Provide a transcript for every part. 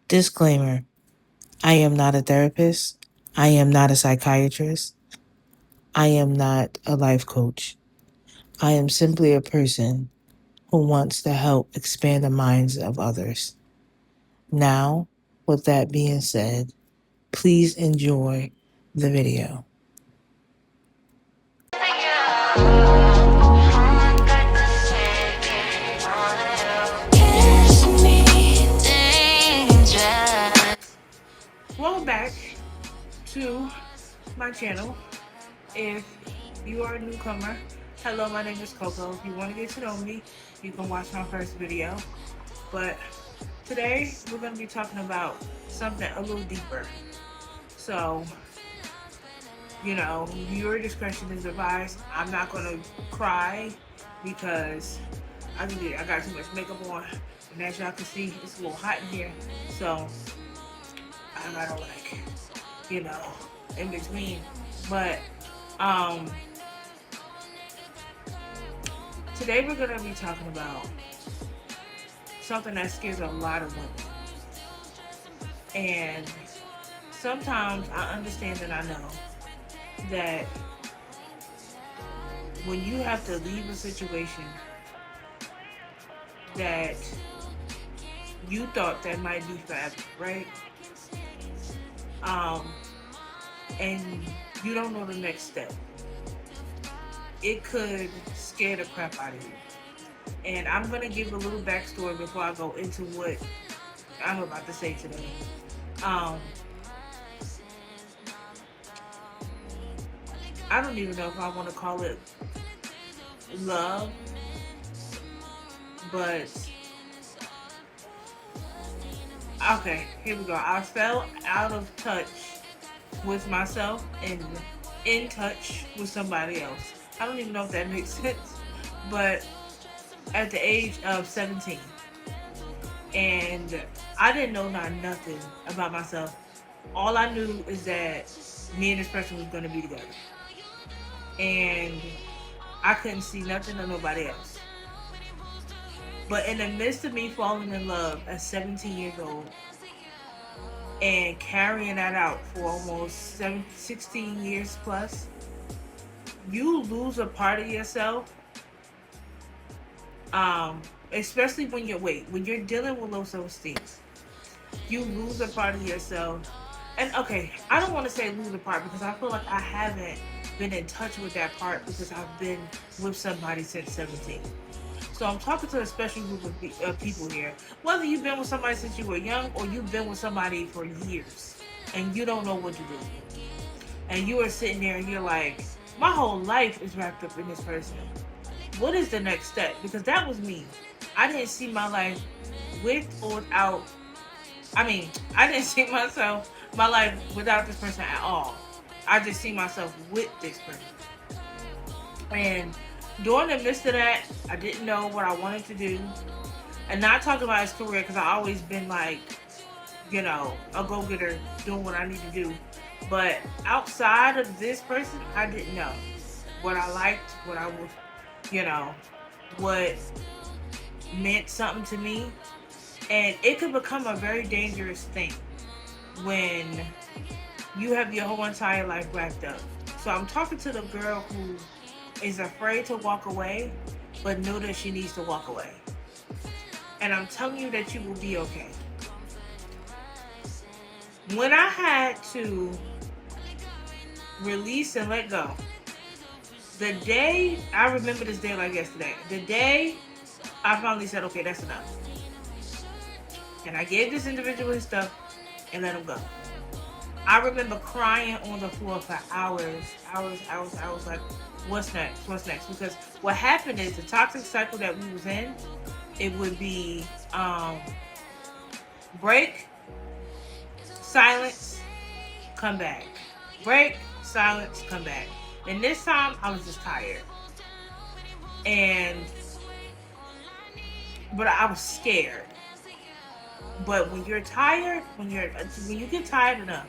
Disclaimer: I am not a therapist. I am not a psychiatrist. I am not a life coach. I am simply a person who wants to help expand the minds of others. Now, with that being said, please enjoy the video. Welcome back to my channel. If you are a newcomer, hello, my name is Coco. If you want to get to know me, you can watch my first video. But today, we're going to be talking about something a little deeper. So, your discretion is advised. I'm not going to cry because I got too much makeup on. And as y'all can see, it's a little hot in here. So, I gotta in between. But, today we're going to be talking about something that scares a lot of women. And sometimes I understand and I know that when you have to leave a situation that you thought that might be forever, right? And you don't know the next step. It could scare the crap out of you. And I'm going to give a little backstory before I go into what I'm about to say today. I don't even know if I want to call it love, but okay, here we go. I fell out of touch with myself and in touch with somebody else. I don't even know if that makes sense, but at the age of 17, and I didn't know nothing about myself. All I knew is that me and this person was going to be together, and I couldn't see nothing or nobody else. But in the midst of me falling in love at 17 years old and carrying that out for almost 16 years plus, you lose a part of yourself. Especially when you're dealing with low self-esteem, you lose a part of yourself. And okay, I don't want to say lose a part because I feel like I haven't been in touch with that part because I've been with somebody since 17. So I'm talking to a special group of people here. Whether you've been with somebody since you were young or you've been with somebody for years and you don't know what to do. And you are sitting there and you're like, my whole life is wrapped up in this person. What is the next step? Because that was me. I didn't see my life with or without. I didn't see my life without this person at all. I just see myself with this person. And during the midst of that, I didn't know what I wanted to do. And not talking about his career, because I always been like, a go-getter, doing what I need to do. But outside of this person, I didn't know what I liked, what I was, what meant something to me. And it could become a very dangerous thing when you have your whole entire life wrapped up. So I'm talking to the girl who is afraid to walk away, but know that she needs to walk away. And I'm telling you that you will be okay. When I had to release and let go, the day, I remember this day like yesterday, the day I finally said, okay, that's enough. And I gave this individual his stuff and let him go. I remember crying on the floor for hours, like, what's next? Because what happened is the toxic cycle that we was in, it would be break, silence, come back. Break, silence, come back. And this time, I was just tired. But I was scared. But when you're tired, when you get tired enough,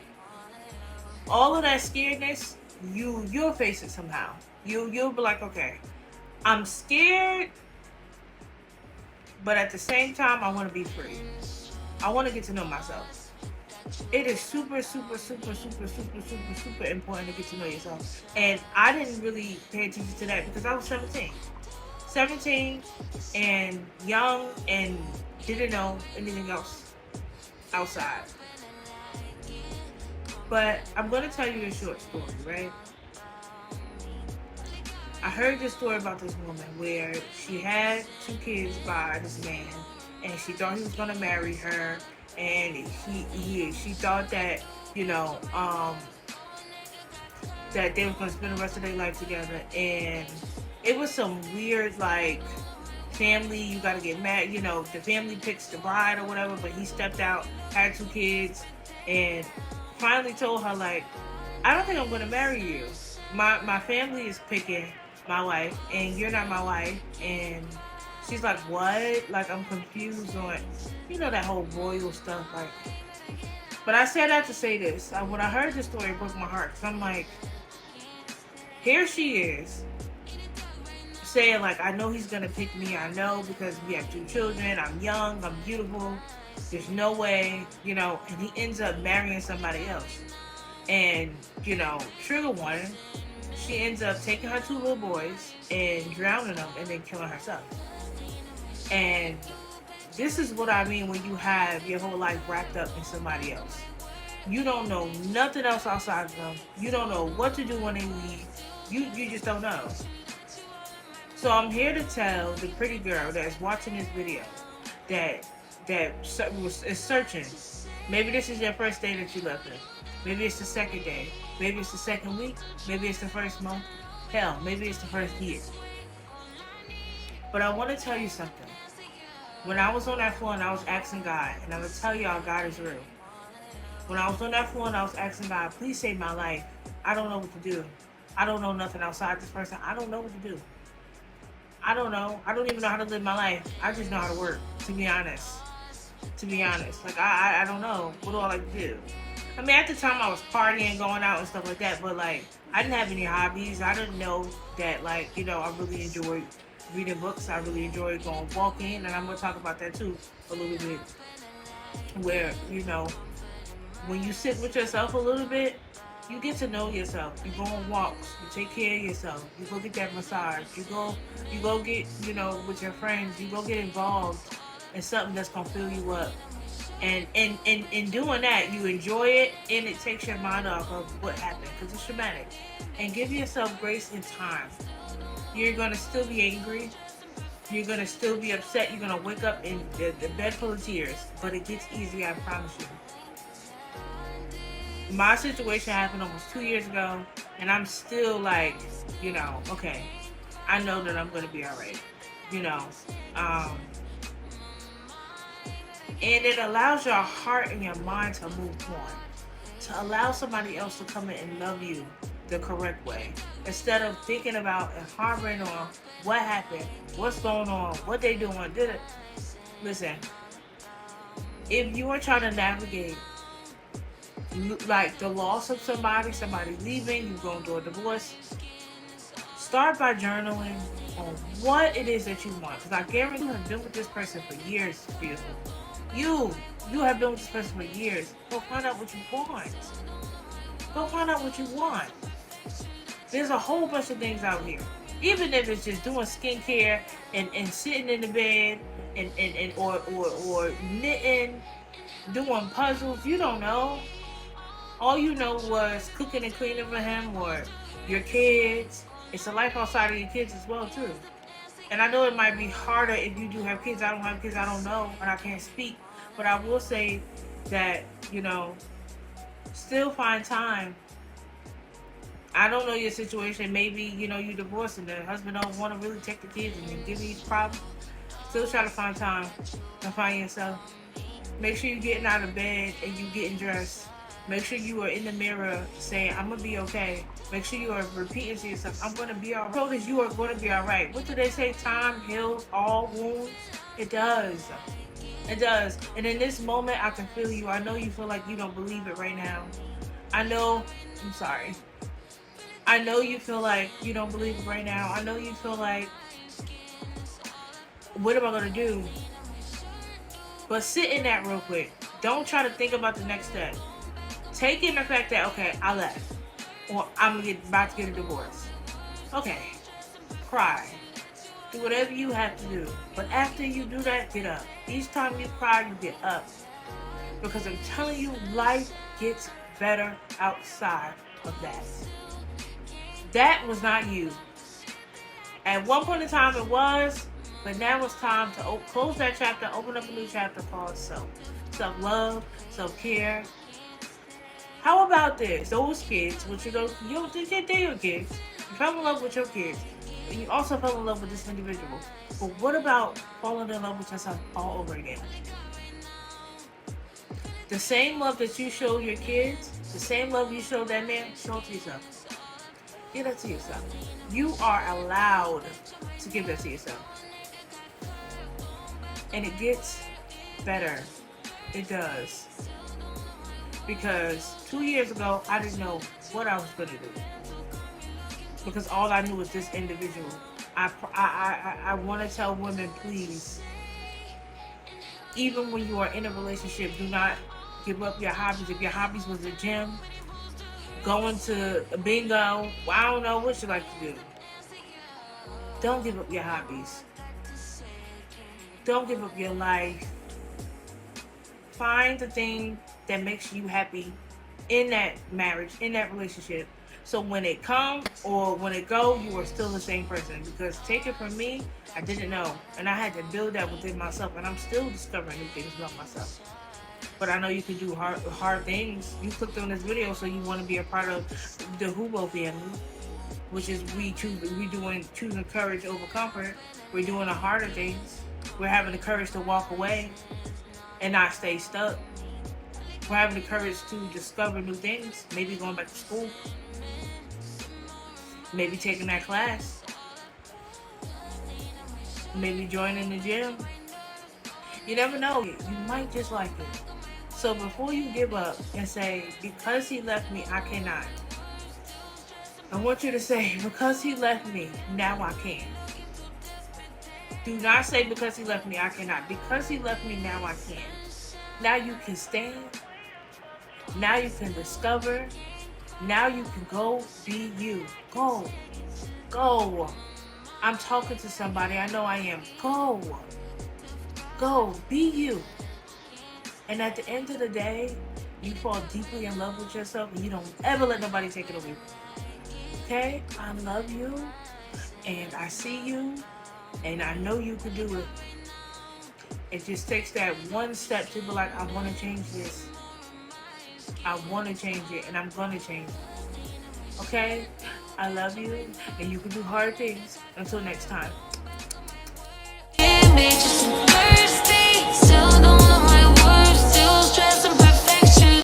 all of that scaredness, you'll face it somehow. You'll be like, okay, I'm scared, but at the same time, I want to be free. I want to get to know myself. It is super, super, super, super, super, super, super important to get to know yourself. And I didn't really pay attention to that because I was 17. 17 and young and didn't know anything else outside. But I'm going to tell you a short story, right? I heard this story about this woman where she had two kids by this man, and she thought he was gonna marry her, and she thought that you know that they were gonna spend the rest of their life together, and it was some weird like family. You gotta get married. The family picks the bride or whatever, but he stepped out, had two kids, and finally told her like, I don't think I'm gonna marry you. My family is picking my wife, and you're not my wife. And she's like, what? Like, I'm confused on, that whole royal stuff. Like, but I said that to say this. When I heard this story, it broke my heart. Cause I'm like, here she is saying like, I know he's gonna pick me. I know because we have two children. I'm young. I'm beautiful. There's no way, And he ends up marrying somebody else. And trigger warning, she ends up taking her two little boys and drowning them and then killing herself. And this is what I mean when you have your whole life wrapped up in somebody else. You don't know nothing else outside of them. You don't know what to do when they leave. You just don't know. So I'm here to tell the pretty girl that's watching this video that is searching. Maybe this is your first day that you left her. Maybe it's the second day. Maybe it's the second week. Maybe it's the first month. Hell, maybe it's the first year. But I want to tell you something. When I was on that floor and I was asking God, and I'm going to tell y'all, God is real. When I was on that floor and I was asking God, please save my life. I don't know what to do. I don't know nothing outside this person. I don't know what to do. I don't know. I don't even know how to live my life. I just know how to work, to be honest. Like, I don't know. What do I like to do? I mean, at the time I was partying, going out and stuff like that, but like, I didn't have any hobbies. I didn't know that, like, I really enjoyed reading books. I really enjoyed going walking, and I'm going to talk about that too a little bit. Where, when you sit with yourself a little bit, you get to know yourself. You go on walks. You take care of yourself. You go get that massage. You go get, with your friends. You go get involved in something that's going to fill you up. And in doing that, you enjoy it, and it takes your mind off of what happened, because it's traumatic. And give yourself grace and time. You're going to still be angry. You're going to still be upset. You're going to wake up in the bed full of tears. But it gets easier, I promise you. My situation happened almost 2 years ago, and I'm still like, okay, I know that I'm going to be all right. And it allows your heart and your mind to move on. To allow somebody else to come in and love you the correct way. Instead of thinking about and harboring on what happened, what's going on, what they doing. Listen, if you are trying to navigate like the loss of somebody leaving, you going through a divorce, start by journaling on what it is that you want. Because I guarantee you have been with this person for years, beautiful. You have been with this person for years. Go find out what you want. Go find out what you want. There's a whole bunch of things out here. Even if it's just doing skincare and sitting in the bed and or knitting, doing puzzles, you don't know. All you know was cooking and cleaning for him or your kids. It's a life outside of your kids as well too. And I know it might be harder if you do have kids. I don't have kids. I don't know, and I can't speak. But I will say that, still find time. I don't know your situation. Maybe, you divorced and the husband don't want to really take the kids and then give you these problems. Still try to find time to find yourself. Make sure you're getting out of bed and you getting dressed. Make sure you are in the mirror saying, I'm going to be okay. Make sure you are repeating to yourself, I'm going to be all right. So that you are going to be all right. What do they say? Time heals all wounds? It does. It does. And in this moment, I can feel you. I know you feel like you don't believe it right now. I'm sorry. I know you feel like you don't believe it right now. I know you feel like, what am I going to do? But sit in that real quick. Don't try to think about the next step. Take in the fact that, okay, I left. Or I'm about to get a divorce. Okay, cry. Do whatever you have to do. But after you do that, get up. Each time you cry, you get up. Because I'm telling you, life gets better outside of that. That was not you. At one point in time it was, but now it's time to close that chapter, open up a new chapter called self. Self-love, self-care. How about this? Those kids, which they're your kids. You fell in love with your kids. And you also fell in love with this individual. But what about falling in love with yourself all over again? The same love that you show your kids, the same love you show that man, show it to yourself. Give that to yourself. You are allowed to give that to yourself. And it gets better. It does. Because 2 years ago, I didn't know what I was going to do. Because all I knew was this individual. I want to tell women, please, even when you are in a relationship, do not give up your hobbies. If your hobbies was the gym, going to a bingo, well, I don't know what you like to do. Don't give up your hobbies. Don't give up your life. Find the thing that makes you happy in that marriage, in that relationship. So when it comes or when it go, you are still the same person. Because take it from me, I didn't know. And I had to build that within myself. And I'm still discovering new things about myself. But I know you can do hard things. You clicked on this video, so you want to be a part of the Hubo family, which is we choosing courage over comfort. We're doing the harder things. We're having the courage to walk away and not stay stuck. We're having the courage to discover new things. Maybe going back to school. Maybe taking that class. Maybe joining the gym. You never know. You might just like it. So before you give up and say, because he left me, I cannot. I want you to say, because he left me, now I can. Do not say, because he left me, I cannot. Because he left me, now I can. Now you can stand. Now you can discover. Now you can go be you. Go. Go. I'm talking to somebody. I know I am. Go. Go. Be you. And at the end of the day, you fall deeply in love with yourself and you don't ever let nobody take it away from you. Okay? I love you. And I see you. And I know you can do it. It just takes that one step to be like, I want to change this. I want to change it, and I'm going to change it. Okay? I love you, and you can do hard things. Until next time.